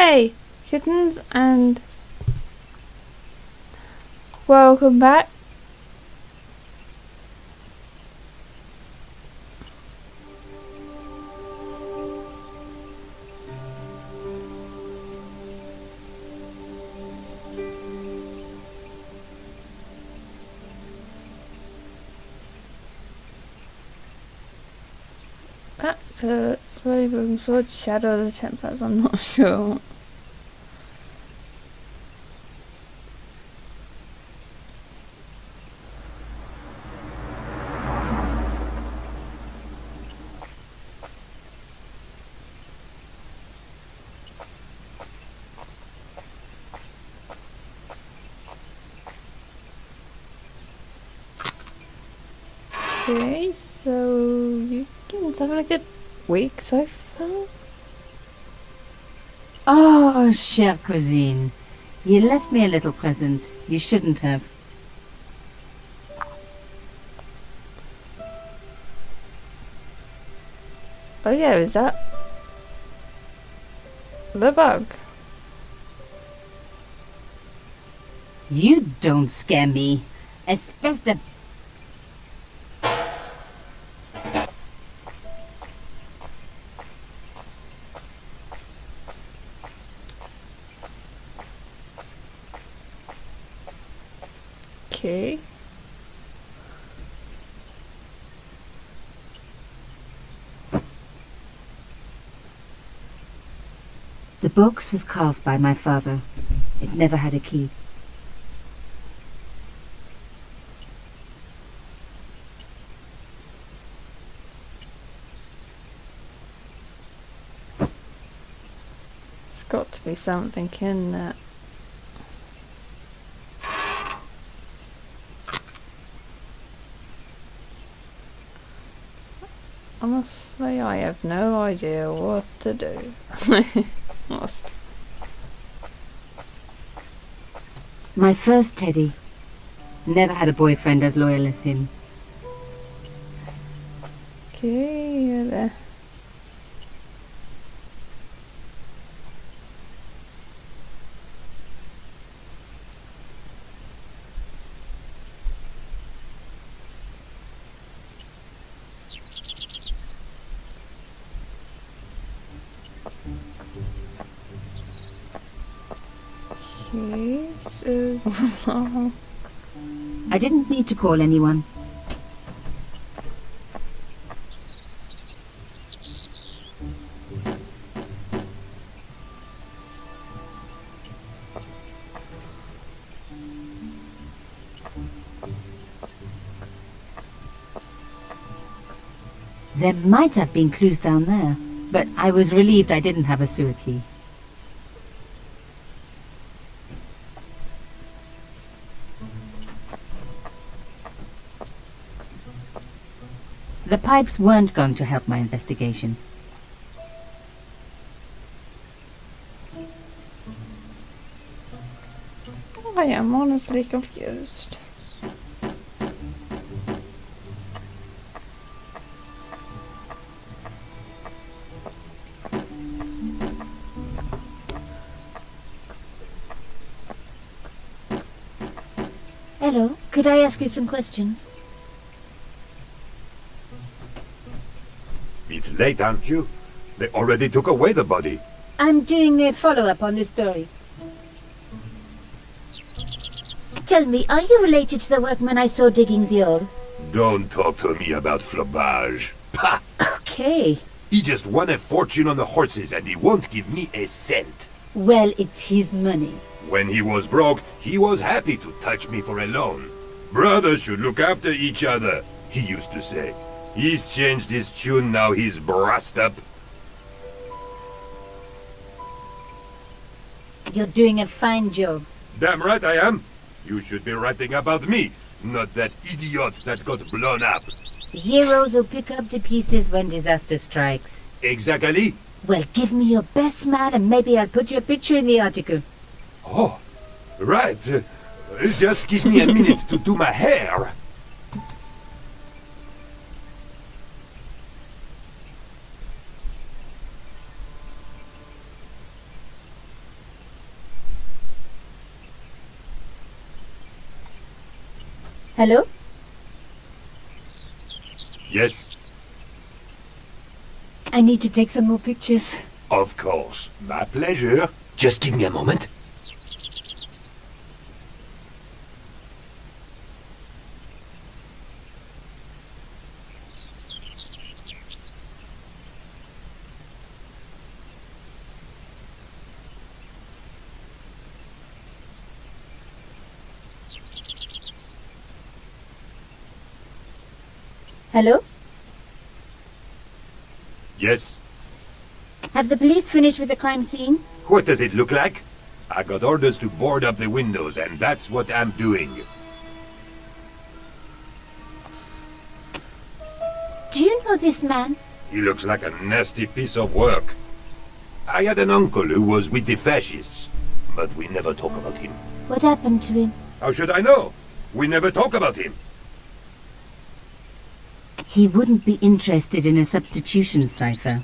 Hey, kittens, and welcome back. Back to Slaving Sword Shadow of the Templars, I'm not sure. Okay, so you kittens having a good week so far? Oh, chère cousine, you left me a little present. You shouldn't have. Oh yeah, is that the bug? You don't scare me. Especially. Okay. The box was carved by my father. It never had a key. There's got to be something in that. Honestly, I have no idea what to do. Lost. My first teddy. Never had a boyfriend as loyal as him. Okay, you're there. Okay, so I didn't need to call anyone. There might have been clues down there, but I was relieved I didn't have a sewer key. The pipes weren't going to help my investigation. I am honestly confused. Hello, could I ask you some questions? It's late, aren't you? They already took away the body. I'm doing a follow-up on this story. Tell me, are you related to the workman I saw digging the hole? Don't talk to me about flobage. Pah! Okay. He just won a fortune on the horses and he won't give me a cent. Well, it's his money. When he was broke, he was happy to touch me for a loan. Brothers should look after each other, he used to say. He's changed his tune, now he's brassed up. You're doing a fine job. Damn right I am. You should be writing about me, not that idiot that got blown up. Heroes who pick up the pieces when disaster strikes. Exactly. Well, give me your best smile and maybe I'll put your picture in the article. Oh, right. Just give me a minute to do my hair. Hello? Yes, I need to take some more pictures. of course. My pleasure. Just give me a moment. Hello? Yes. Have the police finished with the crime scene? What does it look like? I got orders to board up the windows, and that's what I'm doing. Do you know this man? He looks like a nasty piece of work. I had an uncle who was with the fascists, but we never talk about him. What happened to him? How should I know? We never talk about him. He wouldn't be interested in a substitution cipher.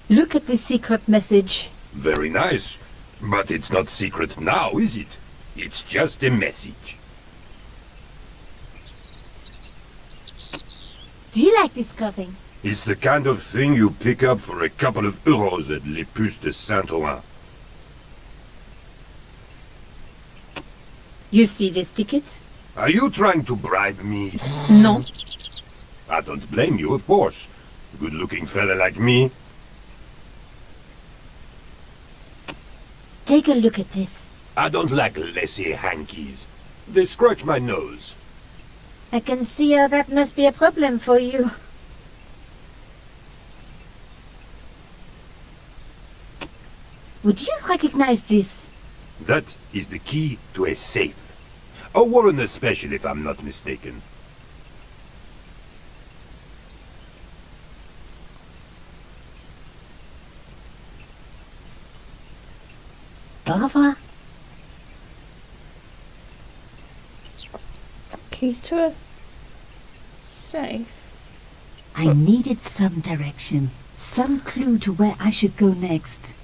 Look at this secret message. Very nice. But it's not secret now, is it? It's just a message. Do you like this clothing? It's the kind of thing you pick up for a couple of euros at Les Puces de Saint-Ouen. You see this ticket? Are you trying to bribe me? No. I don't blame you, of course. Good-looking fella like me. Take a look at this. I don't like laissez hankies. They scratch my nose. I can see how that must be a problem for you. Would you recognize this? That is the key to a safe. A Warren special, if I'm not mistaken. Au revoir. It's a key to a safe. I needed some direction, some clue to where I should go next.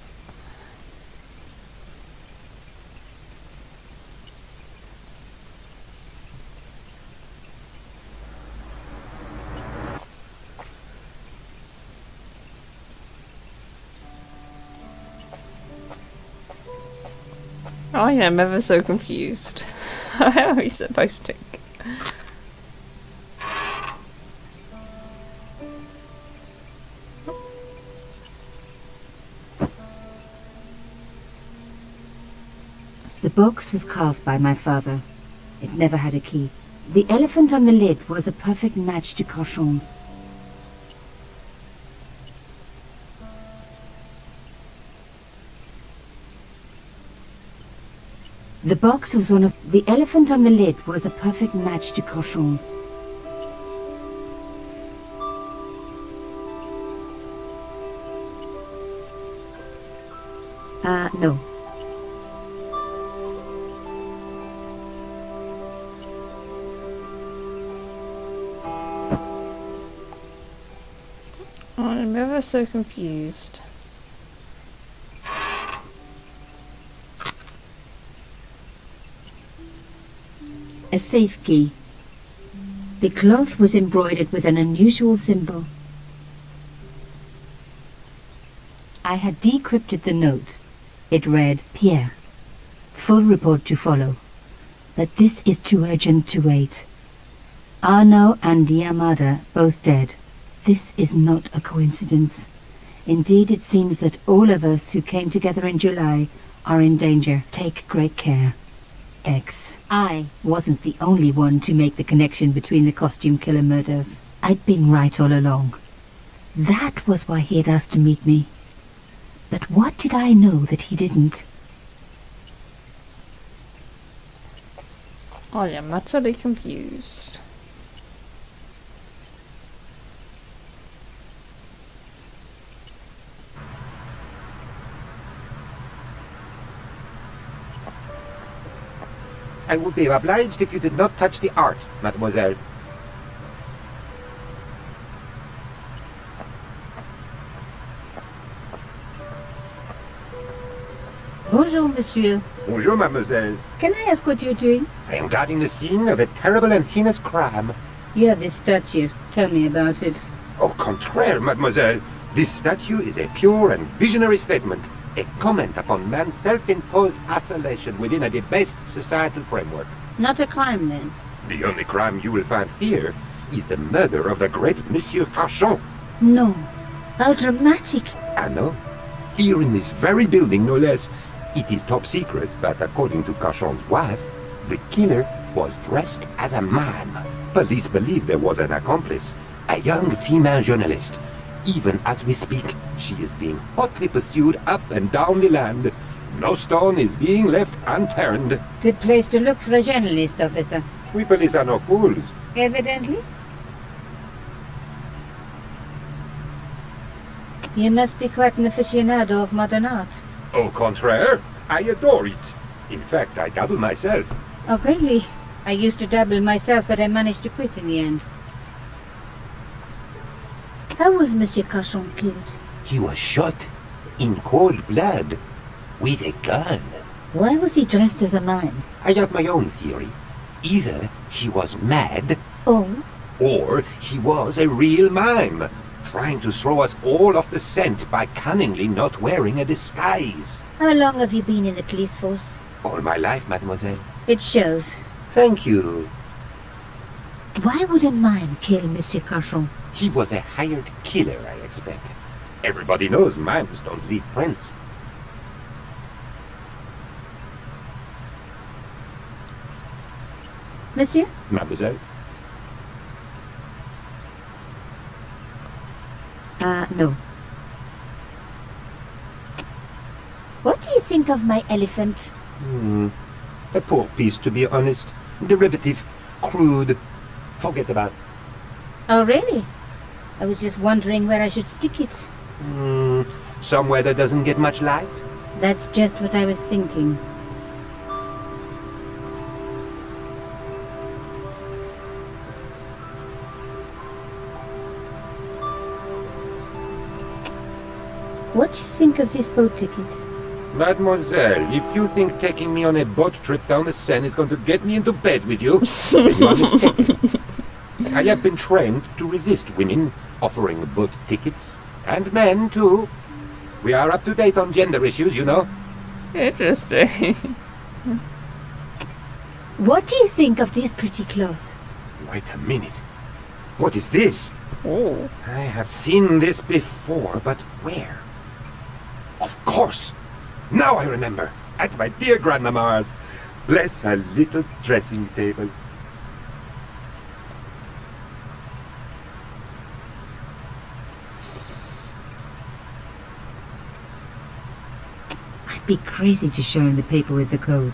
I am ever so confused. How are we supposed to? The box was carved by my father. It never had a key. The elephant on the lid was a perfect match to Cochon's. The box was one of... The elephant on the lid was a perfect match to Cochon's. No. I'm ever so confused. A safe key. The cloth was embroidered with an unusual symbol. I had decrypted the note. It read, Pierre, full report to follow. But this is too urgent to wait. Arno and Yamada both dead. This is not a coincidence. Indeed, it seems that all of us who came together in July are in danger. Take great care. X. I wasn't the only one to make the connection between the costume killer murders. I'd been right all along. That was why he had asked to meet me. But what did I know that he didn't? I am utterly confused. I would be obliged if you did not touch the art, mademoiselle. Bonjour, monsieur. Bonjour, mademoiselle. Can I ask what you're doing? I am guarding the scene of a terrible and heinous crime. Yeah, this statue. Tell me about it. Au contraire, mademoiselle. This statue is a pure and visionary statement. A comment upon man's self-imposed isolation within a debased societal framework. Not a crime, then. The only crime you will find here is the murder of the great Monsieur Carchon. No. How dramatic. I know. Here in this very building, no less. It is top secret, but according to Carchon's wife, the killer was dressed as a mime. Police believe there was an accomplice, a young female journalist. Even as we speak, she is being hotly pursued up and down the land. No stone is being left unturned. Good place to look for a journalist, officer. We police are no fools. Evidently. You must be quite an aficionado of modern art. Au contraire, I adore it. In fact, I dabble myself. Oh, really? I used to dabble myself, but I managed to quit in the end. How was Monsieur Carchon killed? He was shot in cold blood with a gun. Why was he dressed as a mime? I have my own theory. Either he was mad, Oh, or he was a real mime, trying to throw us all off the scent by cunningly not wearing a disguise. how long have you been in the police force? All my life, mademoiselle. It shows. Thank you. Why would a mime kill Monsieur Carchon? He was a hired killer, I expect. Everybody knows mimes don't leave prints. Monsieur? Mademoiselle? No. What do you think of my elephant? A poor piece, to be honest. Derivative. Crude. Forget about it. Oh, really? I was just wondering where I should stick it. Somewhere that doesn't get much light? That's just what I was thinking. What do you think of this boat ticket? Mademoiselle, if you think taking me on a boat trip down the Seine is going to get me into bed with you, you are mistaken. I have been trained to resist women offering boat tickets, and men too. We are up to date on gender issues, you know. Interesting. What do you think of this pretty cloth? Wait a minute. What is this? Oh. I have seen this before, but where? Of course! Now I remember! At my dear grandmama's. Bless her little dressing table. I'd be crazy to show him the paper with the code.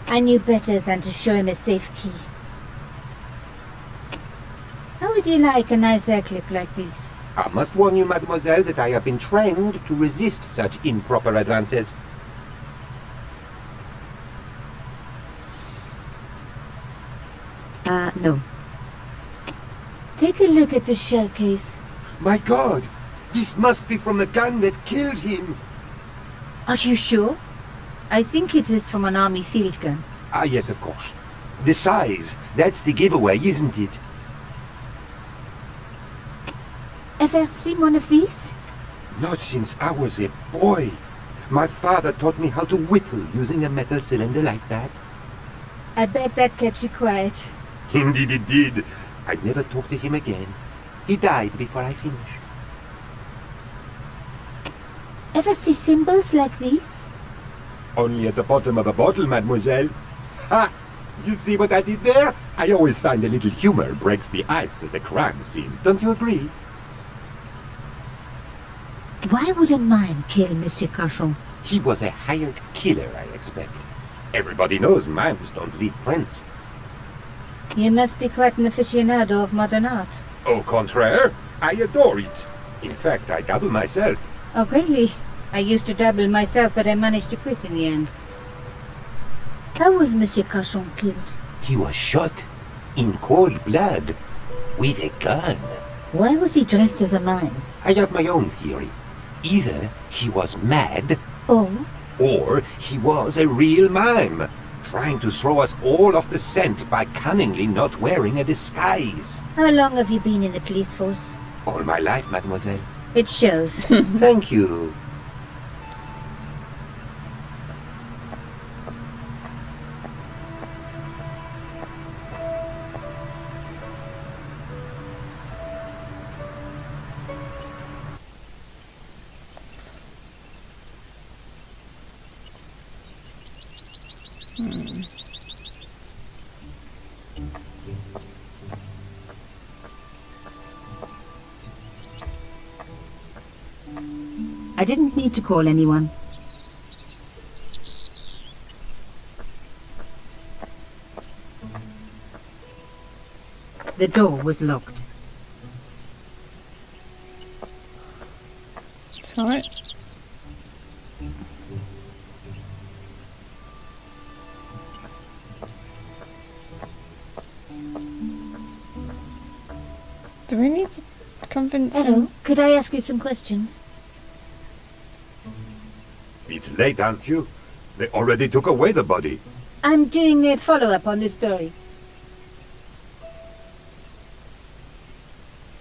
I knew better than to show him a safe key. How would you like a nice hair clip like this? I must warn you, mademoiselle, that I have been trained to resist such improper advances. No. Take a look at this shell case. My God! This must be from the gun that killed him! Are you sure? I think it is from an army field gun. Ah, yes, of course. The size. That's the giveaway, isn't it? Ever seen one of these? Not since I was a boy. My father taught me how to whittle using a metal cylinder like that. I bet that kept you quiet. Indeed it did. I never talked to him again. He died before I finished. Ever see symbols like these? Only at the bottom of a bottle, mademoiselle. Ha! You see what I did there? I always find a little humor breaks the ice at a crime scene. Don't you agree? Why would a mime kill Monsieur Carchon? He was a hired killer, I expect. Everybody knows mimes don't leave prints. You must be quite an aficionado of modern art. Au contraire, I adore it. In fact, I dabble myself. Oh, really? I used to dabble myself, but I managed to quit in the end. How was Monsieur Carchon killed? He was shot in cold blood with a gun. Why was he dressed as a mime? I have my own theory. Either he was mad, Or Or he was a real mime, trying to throw us all off the scent by cunningly not wearing a disguise. How long have you been in the police force? All my life, mademoiselle. It shows. Thank you. I didn't need to call anyone. The door was locked. It's alright. Do we need to convince Hello, him? could I ask you some questions? Bit late, aren't you? They already took away the body. I'm doing a follow-up on this story.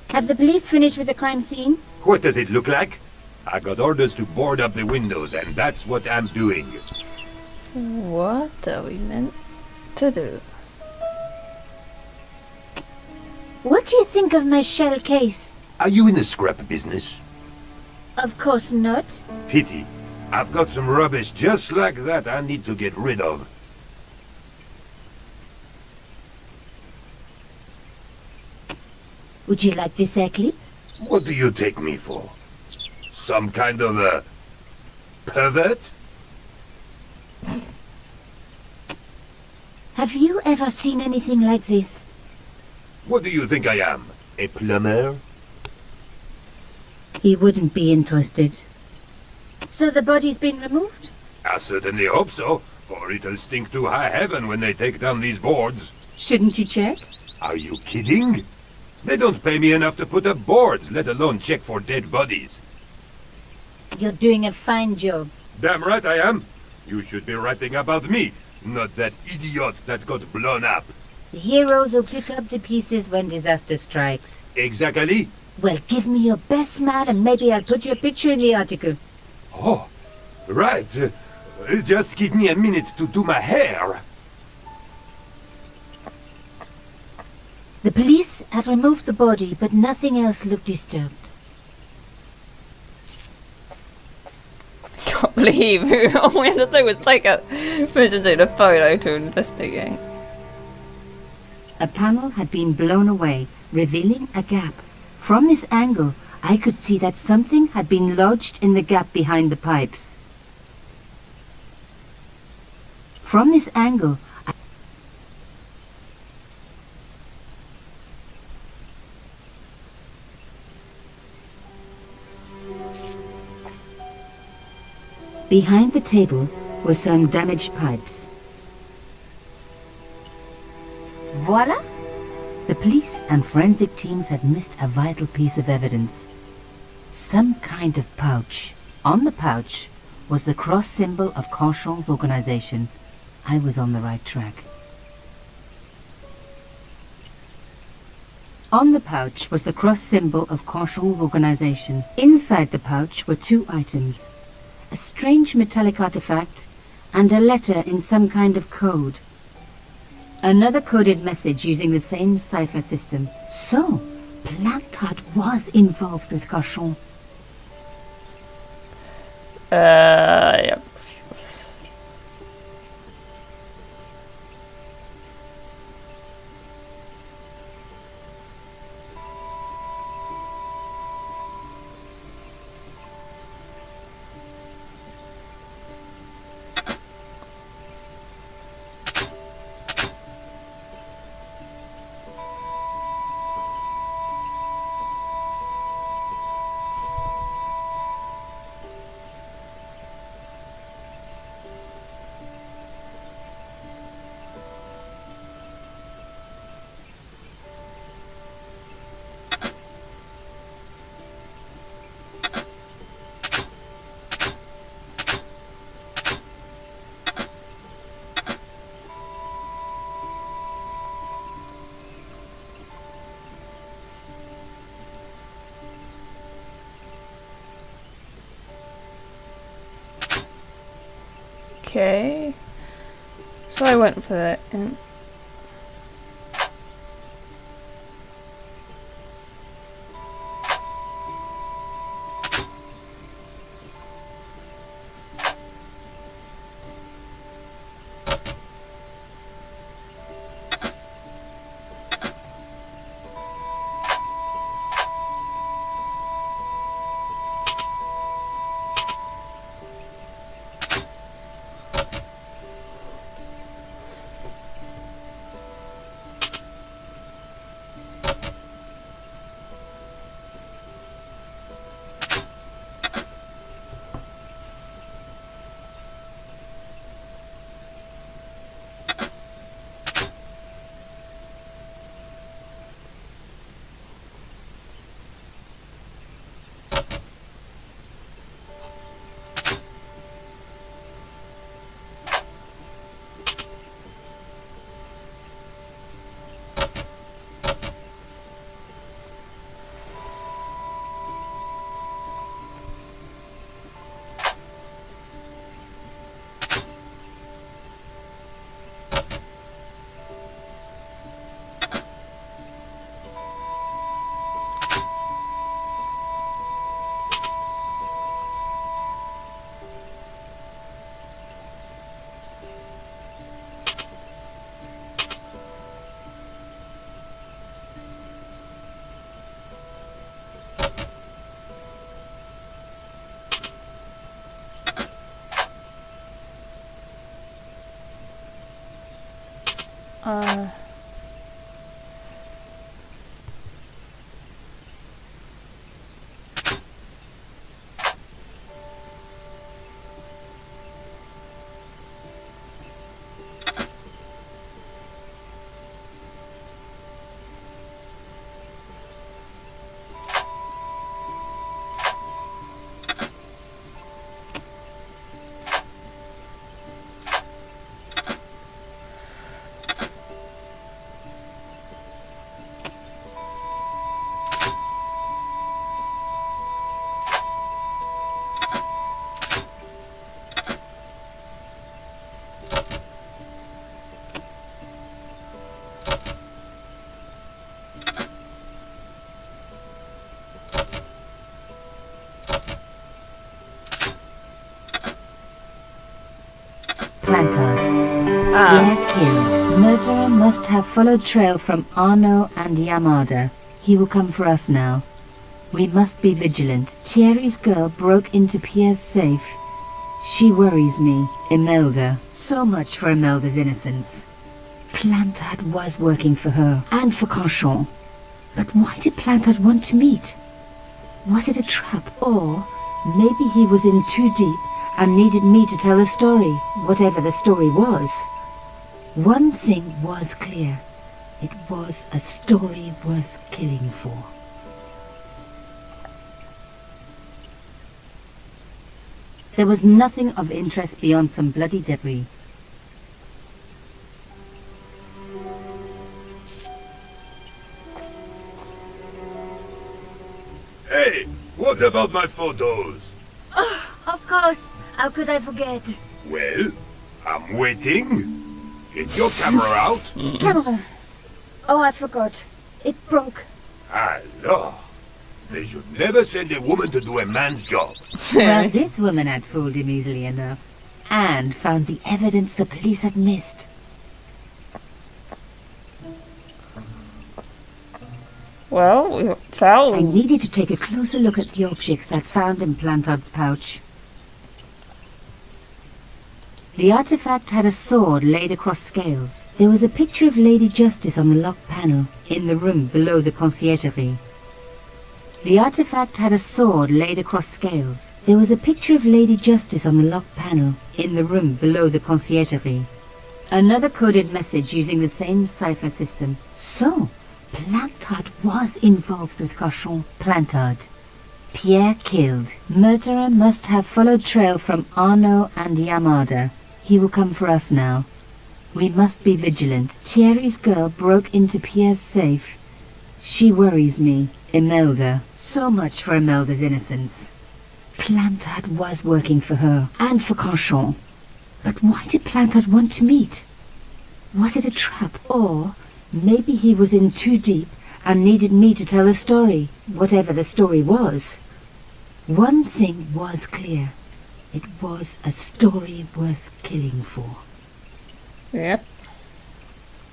Have the police finished with the crime scene? What does it look like? I got orders to board up the windows, and that's what I'm doing. What are we meant to do? What do you think of my shell case? Are you in the scrap business? Of course not. Pity. I've got some rubbish just like that I need to get rid of. Would you like this air clip? What do you take me for? Some kind of a pervert? Have you ever seen anything like this? What do you think I am? A plumber? He wouldn't be interested. So the body's been removed? I certainly hope so, or it'll stink to high heaven when they take down these boards. Shouldn't you check? Are you kidding? They don't pay me enough to put up boards, let alone check for dead bodies. You're doing a fine job. Damn right I am. You should be writing about me, not that idiot that got blown up. The heroes who pick up the pieces when disaster strikes. Exactly. Well, give me your best smile and maybe I'll put your picture in the article. Oh, right. Just give me a minute to do my hair. The police have removed the body, but nothing else looked disturbed. Can't believe all we had to do was take a photo to investigate. A panel had been blown away, revealing a gap. From this angle, I could see that something had been lodged in the gap behind the pipes. From this angle, behind the table were some damaged pipes. Voila! The police and forensic teams had missed a vital piece of evidence. Some kind of pouch. On the pouch was the cross symbol of Conchon's organization. I was on the right track. On the pouch was the cross symbol of Conchon's organization. Inside the pouch were two items. A strange metallic artifact and a letter in some kind of code. Another coded message using the same cipher system. So, Plantard was involved with Conchon. Yeah. Okay. So I went for that. And Plantard. Pierre killed. Murderer must have followed trail from Arno and Yamada. He will come for us now. We must be vigilant. Thierry's girl broke into Pierre's safe. She worries me. Imelda. So much for Imelda's innocence. Plantard was working for her, and for Canchon. But why did Plantard want to meet? Was it a trap, or maybe he was in too deep and needed me to tell the story, whatever the story was? One thing was clear. It was a story worth killing for. There was nothing of interest beyond some bloody debris. Hey, what about my photos? Of course. How could I forget? Well, I'm waiting. Get your camera out. Camera. Oh, I forgot. It broke. Alors, they should never send a woman to do a man's job. Well, this woman had fooled him easily enough. And found the evidence the police had missed. well, we fell. I needed to take a closer look at the objects I'd found in Plantard's pouch. The artifact had a sword laid across scales. There was a picture of Lady Justice on the locked panel in the room below the conciergerie. The artifact had a sword laid across scales. There was a picture of Lady Justice on the locked panel in the room below the conciergerie. Another coded message using the same cipher system. So, Plantard was involved with Cochon. Plantard. Pierre killed. Murderer must have followed trail from Arno and Yamada. He will come for us now. We must be vigilant. Thierry's girl broke into Pierre's safe. She worries me. Imelda. So much for Imelda's innocence. Plantard was working for her, and for Canchon. But why did Planthard want to meet? Was it a trap? Or maybe he was in too deep and needed me to tell a story, whatever the story was. One thing was clear. It was a story worth killing for. Yep.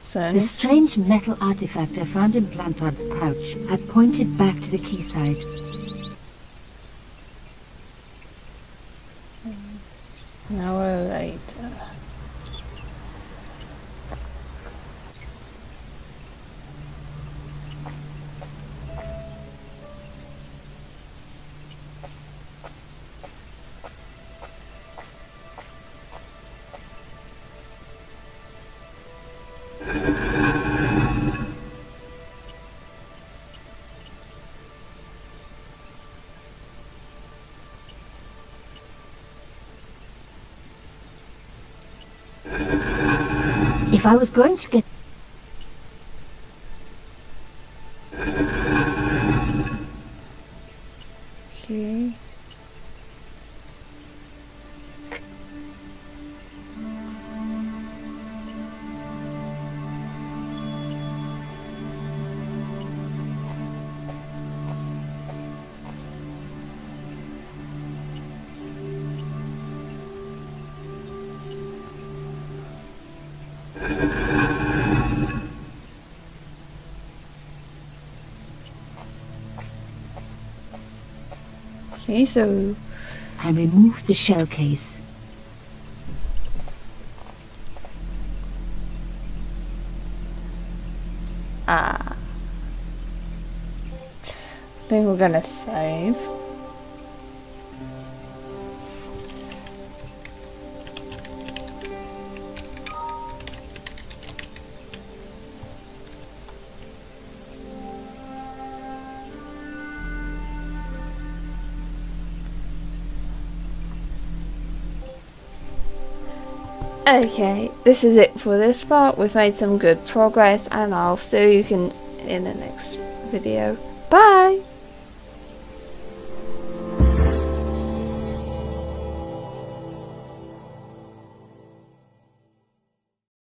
So The strange metal artifact I found in Planthard's pouch had pointed back to the quayside. an hour later. If I was going to get... Okay. Okay, so I removed the shell case. I think we're gonna save. Okay, this is it for this part. We've made some good progress and I'll see you in the next video. Bye!